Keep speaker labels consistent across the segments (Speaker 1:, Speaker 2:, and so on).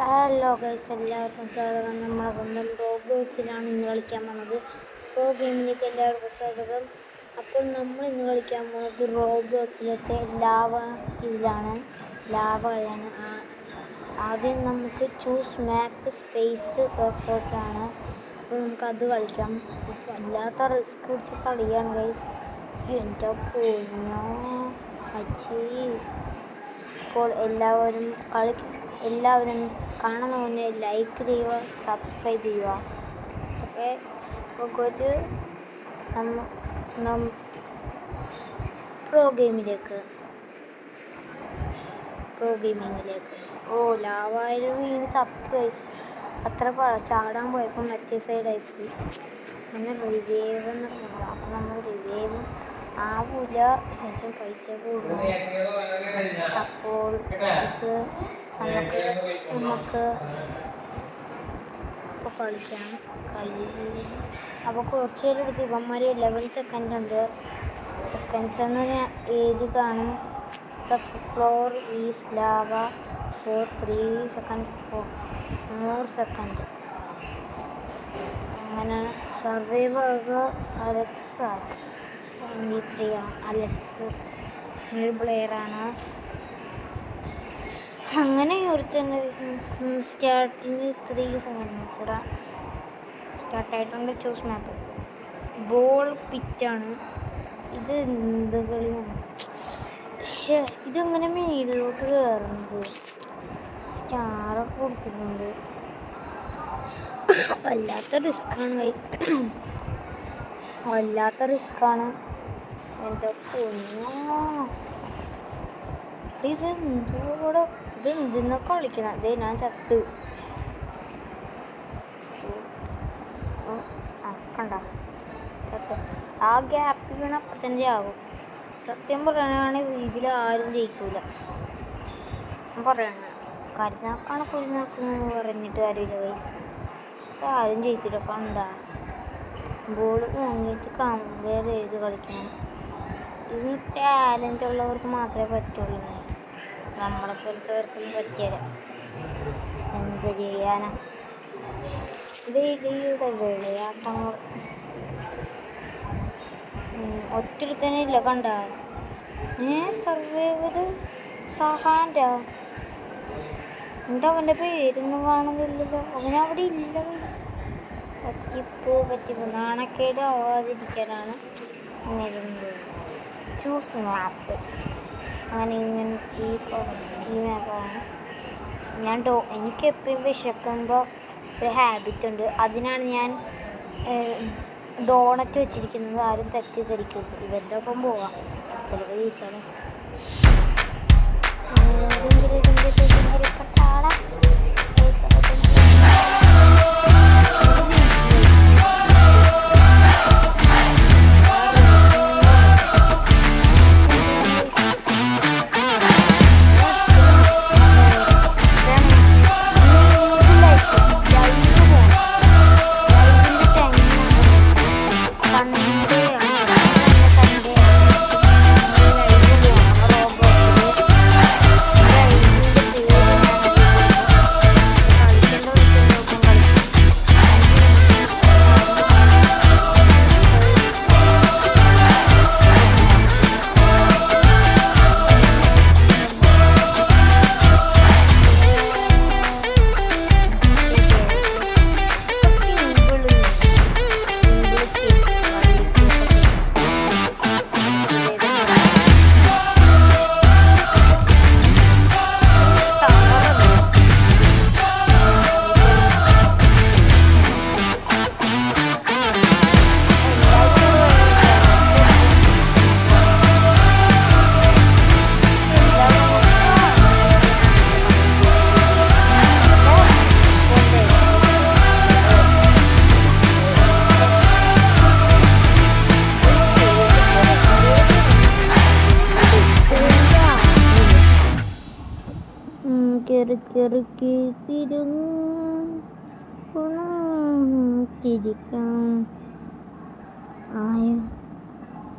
Speaker 1: Hello guys, എല്ലാവർക്കും സ്വാഗതം. നമ്മളെ സ്വന്തം റോബോട്സിലാണ് ഇന്ന് കളിക്കാൻ പോകുന്നത്. പ്രോ ഗെയിമിലേക്ക് എല്ലാവർക്കും സ്വാഗതം. അപ്പോൾ നമ്മൾ ഇന്ന് കളിക്കാൻ പോകുന്നത് റോബോട്സിലത്തെ ലാവ കളയാണ്. ആദ്യം നമുക്ക് ചൂസ് മാപ്പ് സ്പേസ് പെർഫെക്റ്റാണ്. അപ്പോൾ നമുക്കത് കളിക്കാം. വല്ലാത്ത റിസ്ക് പിടിച്ച കളിയാണ് ഗൈസ്. എൻ്റെ പൊന്നോ അച്ഛേ. അപ്പോൾ എല്ലാവരും കാണുന്ന മുന്നേ ലൈക്ക് ചെയ്യുക, സബ്സ്ക്രൈബ് ചെയ്യുക. Okay, pro ഗെയിമിങ്ങിലേക്ക്. ലാവായാലും വീണ് ചത്ത് ഗൈസ്. അത്ര ചാടാൻ പോയപ്പോൾ മറ്റേ സൈഡായിപ്പോയി. അങ്ങനെ റിവൈവ് എന്ന് പറയാം. അപ്പം നമ്മൾ റിവൈവ് ആവില്ല, ഏറ്റവും പൈസ കൂടും. അപ്പോൾ ഇത് നമുക്ക് ഇപ്പോൾ കളിക്കാം. അപ്പോൾ കുറച്ച് നേരം എടുക്കും. ഇവന്മാർ 11 സെക്കൻഡ് ഉണ്ട്. സെക്കൻഡ്സ് ഏജ് കാണും. The floor is lava for 3 second 4 second. അങ്ങനെ സർവൈവ് ആകുക. അലക്സ് 3 ആണ്. അലക്സ് ഒരു പ്ലെയറാണ്. അങ്ങനെ ഒരുത്തന്നെ സ്റ്റാർട്ടിങ് 3 സെക്കൻഡ് കൂടെ സ്റ്റാർട്ടായിട്ടുണ്ട്. ചൂസ് മാപ്പ് ബോൾ പിറ്റാണ്. ഇത് എന്ത് കളിയാണ്? പക്ഷേ ഇതെങ്ങനെ മേളിലോട്ട് കയറുന്നത്? സ്റ്റാറൊക്കെ കൊടുത്തിട്ടുണ്ട്. വല്ലാത്ത റിസ്ക്കാണ്. എൻ്റെ പൊന്നോ, ഇതെന്തിനാ കളിക്കണം? അതേ ഞാൻ ചത്ത്. കണ്ട ചത്ത്. ആ ഗ്യാപ്പിൽ വീണ അപ്പം തന്നെ ആകും. സത്യം പറയാനാണെങ്കിൽ ഇതിൽ ആരും ജയിക്കൂല. പറയണ കരുനാക്കാണ് കുരുനാക്കെന്ന് പറഞ്ഞിട്ട് കാര്യമില്ല ഗൈസ്. ആരും ജയിക്കില്ല. കണ്ട ബോൾ വാങ്ങിയിട്ട് കമ്പയർ ചെയ്ത് കളിക്കണം. ഇതിന് ടാലൻ്റ് ഉള്ളവർക്ക് മാത്രമേ പറ്റുള്ളൂ. നമ്മളെ പോലത്തെവർക്കൊന്നും പറ്റില്ല. എന്ത് ചെയ്യാനാ? വെളിയുടെ വിളയാട്ടങ്ങൾ ഒറ്റൊരുത്തന്നെ ഇല്ല. കണ്ട സർവൈവർ സഹാൻ്റെ അവൻ്റെ പേരൊന്നും കാണുന്നില്ലല്ലോ. അവനവിടെ ഇല്ല. പറ്റിപ്പോ നാണക്കേട് ആവാതിരിക്കാനാണ് ഇങ്ങനെ ചൂസ് മാപ്പ്. അങ്ങനെ ഇങ്ങനെ ഈ മാപ്പാണ്. എനിക്ക് എപ്പോഴും വിശക്കുമ്പോൾ ഒരു ഹാബിറ്റ് ഉണ്ട്. അതിനാണ് ഞാൻ ഡോണറ്റ് വെച്ചിരിക്കുന്നത്. ആരും തെറ്റിദ്ധരിക്കരുത്. ഇവരുടെ ഒപ്പം പോവാം. ചിലപ്പോൾ ജയിച്ചാലോ.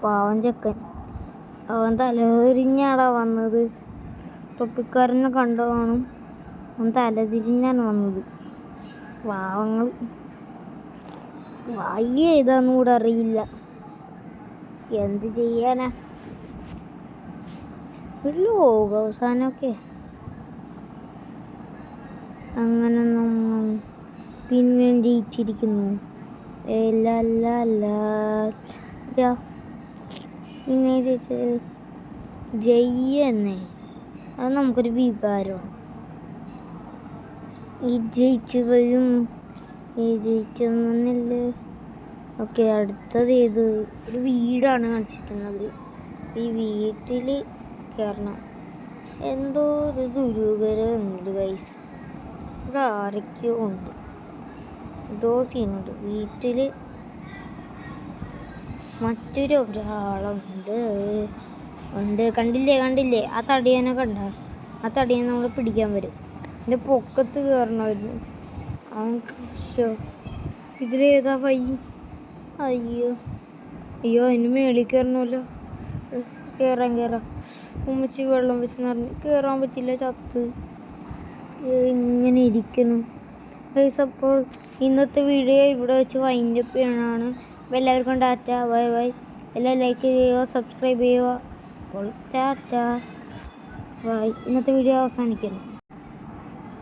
Speaker 1: പാവം ചെക്കൻ. അവൻ തലതെറിഞ്ഞാടാ വന്നത്. തൊപ്പിക്കാരനെ കണ്ടു കാണും. തലതിരിഞ്ഞാണ് വന്നത്. പാവങ്ങൾ വായി ഏതാന്ന് കൂടെ അറിയില്ല. എന്ത് ചെയ്യാനാ? ഒരു ലോകാവസാനമൊക്കെ അങ്ങനെ നമ്മൾ പിന്നെയും ജയിച്ചിരിക്കുന്നു. പിന്നെ ജയ്യെന്നേ അത് നമുക്കൊരു വികാരമാണ്. ഈ ജയിച്ചവരും ഈ ജയിച്ചെന്നല്ലേ. ഓക്കെ, അടുത്തത് ഏത്? ഒരു വീടാണ് കാണിച്ചിരിക്കുന്നത്. ഈ വീട്ടിൽ കയറണം. എന്തോ ഒരു ദുരൂഹതയുണ്ട് ഗൈസ്. ഇവിടെ ആരൊക്കെയോ ഉണ്ട്. എന്തോ സീനുണ്ട്. വീട്ടിൽ ഒരാളുണ്ട്. കണ്ടില്ലേ? ആ തടിയനെ കണ്ട? ആ തടിയനെ നമ്മൾ പിടിക്കാൻ വരും. എൻ്റെ പൊക്കത്ത് കയറണമായിരുന്നു. ഇതിലേതാ വഴി? അയ്യോ അതിന് മേളിൽ കയറണമല്ലോ. കയറാം. ഉമ്മച്ചി വെള്ളം വെച്ച് നിറഞ്ഞ് കയറാൻ പറ്റില്ല, ചത്ത് ഇങ്ങനെ ഇരിക്കണം. അപ്പോൾ ഇന്നത്തെ വീഡിയോ ഇവിടെ വെച്ച് വൈൻഡപ്പ് ചെയ്യണതാണ്. അപ്പോൾ എല്ലാവർക്കും ടാറ്റ, ബൈ. എല്ലാം ലൈക്ക് ചെയ്യുക, സബ്സ്ക്രൈബ് ചെയ്യുക. അപ്പോൾ ടാറ്റ, ബൈ. ഇന്നത്തെ വീഡിയോ അവസാനിക്കുന്നു.